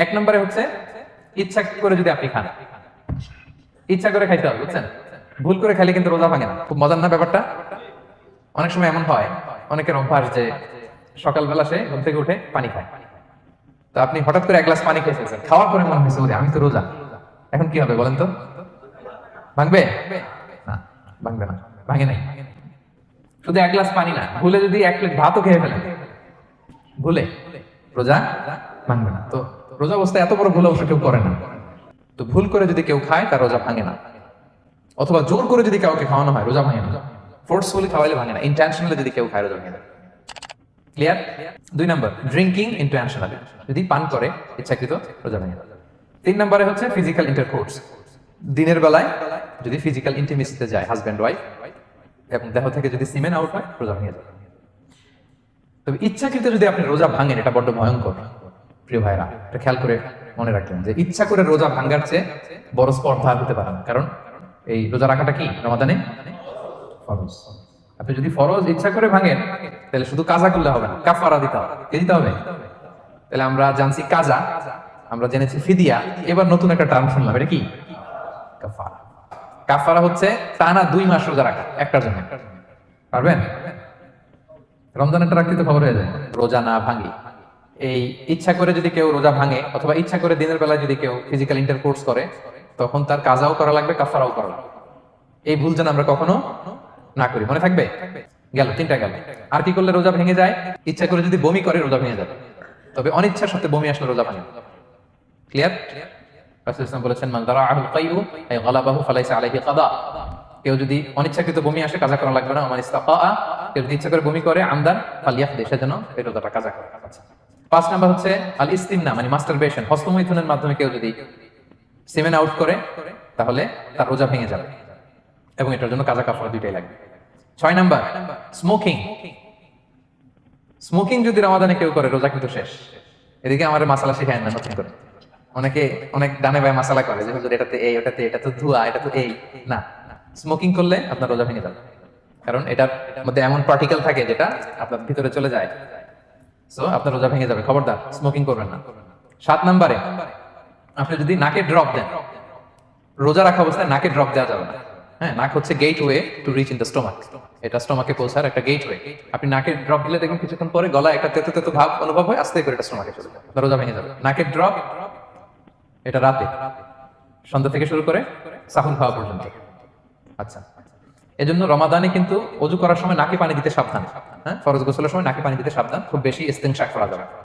এক নম্বরে হচ্ছে ইচ্ছা করে যদি আপনি খান, ইচ্ছা করে খাইতে হবে, বুঝছেন? ভুল করে খাইলে কিন্তু রোজা ভাঙে না। খুব মজার না ব্যাপারটা? অনেক সময় এমন হয়, অনেকের অভ্যাস যে সকালবেলা সে ঘুম থেকে উঠে পানি খায়। তো আপনি হঠাৎ করে এক গ্লাস পানি খেয়ে ফেলছেন, খাওয়ার পরে মনে হয়েছে ওরে আমি তো রোজা, এখন কি হবে বলেন তো? ভাঙবে না? ভাঙবে না, ভাঙে নাই। শুধু এক গ্লাস পানি না, ভুলে যদি এক প্লেট ভাতও খেয়ে ফেলেন, ভুলে, রোজা ভাঙবে না। তো রোজা অবস্থায় এত বড় ভুল অবশ্য কেউ করে না। তো ভুল করে যদি কেউ খায় তার রোজা ভাঙে না, অথবা জোর করে যদি কাউকে খাওয়ানো হয় রোজা ভাঙে না। ফোর্সফুলি খাওয়াইলে ভাঙে না, ইন্টেনশনালি যদি কেউ খায় রোজা ভাঙে না। ক্লিয়ার? 2 নাম্বার, ড্রিঙ্কিং ইন্টেনশনালি, যদি পান করে ইচ্ছাকৃত, রোজা ভাঙে না। 3 নম্বরে হচ্ছে ফিজিক্যাল ইন্টারকোর্স, দিনের বেলায় যদি ফিজিক্যাল ইন্টিমেসিতে যায় হাজব্যান্ড ওয়াইফ এবং দেহ থেকে যদি সিমেন আউট হয়, রোজা ভেঙে যায়। তবে ইচ্ছাকৃত যদি আপনি রোজা ভাঙেন, এটা বড্ড ভয়ঙ্কর প্রিয় ভাইরা। এটা খেয়াল করে মনে রাখবেন যে ইচ্ছা করে রোজা ভাঙার চেয়ে বড় স্পর্ধা আর হতে পারে না। কারণ এই রোজা রাখাটা কি রমাদানে ফরজ। আপনি যদি ফরজ ইচ্ছা করে ভাঙেন, তাহলে শুধু কাজা করলে হবে না, কাফারা দিতে হবে। কে দিতে হবে? তাহলে আমরা জানছি কাজা, আমরা জেনেছি ফিদিয়া, এবার নতুন একটা টার্ম শুনলাম, এটা কি? কাফারা। কাফারা হচ্ছে টানা 2 মাস রোজা রাখা একটার জন্য। পারবেন? রমজানেরটা রাখতে তো খবর হয়ে যায়। রোজা না ভাঙি, এই ইচ্ছা করে যদি কেউ রোজা ভাঙে, অথবা ইচ্ছা করে দিনের বেলায় যদি কেউ ফিজিক্যাল ইন্টারকোর্স করে, তখন তার কাজাও করা লাগবে, কাফারাও করা লাগবে। এই ভুল যেন আমরা কখনো না করি, মনে থাকবে? গেল 3টা গেল। আর কি করলে রোজা ভেঙে যায়? ইচ্ছা করে যদি বমি করে রোজা ভেঙে যাবে, তবে অনিচ্ছার সাথে বমি আসলে রোজা ভাঙে। ক্লিয়ার? রাসূল সাল্লাল্লাহু আলাইহি ওয়াসাল্লাম বলেছেন, মান দারাআহু আল-কাইউ আই গালাবাহু ফালাইসা আলাইহি কাদা। কেউ যদি অনিচ্ছাকৃত বমি আসে, কাজা করা লাগবে না। মান ইস্তাকা, কেউ যদি ইচ্ছা করে বমি করে, আমদান ফালিয়াহদি, সেজন্য এই রোজাটা কাজা করে। আচ্ছা, 5 নাম্বার হচ্ছে আল ইস্তিমনা, মানে মাস্টারবেশন, হস্তমৈথুনের মাধ্যমে কেউ যদি সেমেন আউট করে, তাহলে তার রোজা ভেঙে যাবে এবং এটার জন্য কাজা কাফারা দুইটাই লাগবে। 6 নাম্বার স্মোকিং। স্মোকিং যদি রমাদানে কেউ করে, রোজা কিন্তু শেষ। এদিকে আমার মাসালা শিখায় না নতুন করে। অনেকে অনেক ডানে বায়ে মাসালা করে যে হুজুর এটাতে এই, ওটাতে এটা তো ধোঁয়া, এটা তো এই না। স্মোকিং করলে আপনার রোজা ভেঙে যাবে, কারণ এটার মধ্যে এমন পার্টিকেল থাকে যেটা আপনার ভিতরে চলে যায়। সো আপনার রোজা ভেঙে যাবে, খবরদার স্মোকিং করবেন না। 7 নম্বরে আপনি যদি নাকে ড্রপ দেন, রোজা রাখা অবস্থায় নাকে ড্রপ দেওয়া যাবে না। হ্যাঁ, নাক হচ্ছে gateway to reach in the stomach, এটা স্টোমাকে পৌঁছার একটা গেটওয়ে। আপনি নাকে ড্রপ দিলে দেখুন কিছুক্ষণ পরে গলায় একটা তেতো তেতো ভাব অনুভব হয়, আস্তে করে এটা স্টোমাকে চলে যায়, রোজা ভেঙে যাবে। নাকের ড্রপ এটা রাতে, সন্ধ্যা থেকে শুরু করে সাহুর খাওয়া পর্যন্ত। আচ্ছা, এজন্য রমাদানে কিন্তু ওযু করার সময় নাকে পানি দিতে সাবধান। হ্যাঁ, ফরজ গোসলের সময় নাকে পানি দিতে সাবধান, খুব বেশি ইস্তেনশাক করা যাবে না।